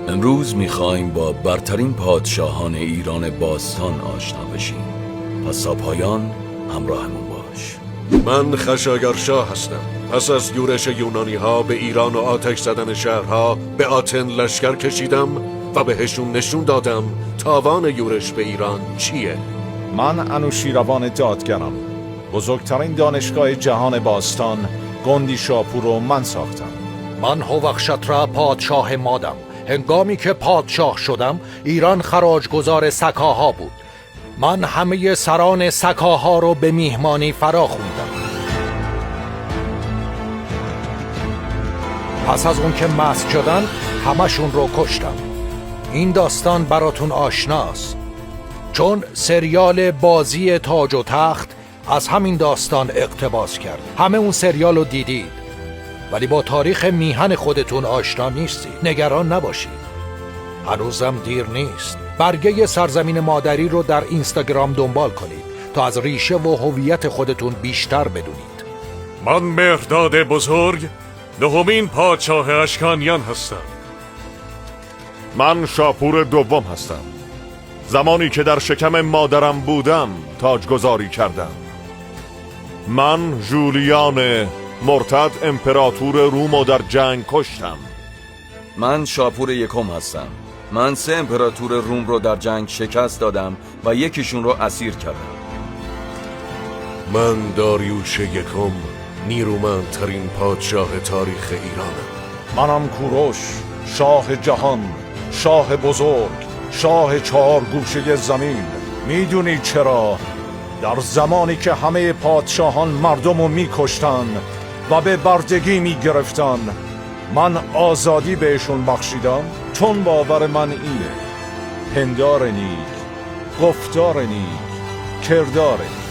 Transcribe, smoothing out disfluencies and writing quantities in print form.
امروز میخوایم با برترین پادشاهان ایران باستان آشنا بشیم. پس تا پایان همراهمون باش. من خشایارشا هستم. پس از یورش یونانی ها به ایران و آتش زدن شهرها به آتن لشکر کشیدم و بهشون نشون دادم تاوان یورش به ایران چیه. من انوشیروان دادگرم. بزرگترین دانشگاه جهان باستان گندی شاپور رو من ساختم. من هوخشتر پادشاه مادم. هنگامی که پادشاه شدم ایران خراجگزار سکاها بود. من همه سران سکاها رو به میهمانی فرا خوندم. پس از اون که مست شدن همشون رو کشتم. این داستان براتون آشناست، چون سریال بازی تاج و تخت از همین داستان اقتباس کرد. همه اون سریال رو دیدید، ولی با تاریخ میهن خودتون آشنا نیستید. نگران نباشید، هنوزم دیر نیست. برگه سرزمین مادری رو در اینستاگرام دنبال کنید تا از ریشه و هویت خودتون بیشتر بدونید. من مهرداد بزرگ نهمین پادشاه اشکانیان هستم. من شاپور دوم هستم. زمانی که در شکم مادرم بودم تاجگذاری کردم. من ژولیان مرتد امپراتور روم رو در جنگ کشتم. من شاپور یکم هستم. من 3 امپراتور روم رو در جنگ شکست دادم و یکیشون رو اسیر کردم. من داریوش یکم نیرومندترین پادشاه تاریخ ایرانم. منم کوروش، شاه جهان، شاه بزرگ، شاه 4 گوشه زمین. میدونی چرا؟ در زمانی که همه پادشاهان مردم رو میکشتن و به بردگی میگرفتن، من آزادی بهشون بخشیدم، چون باور من اینه: پندار نیک، گفتار نیک، کردار نیک.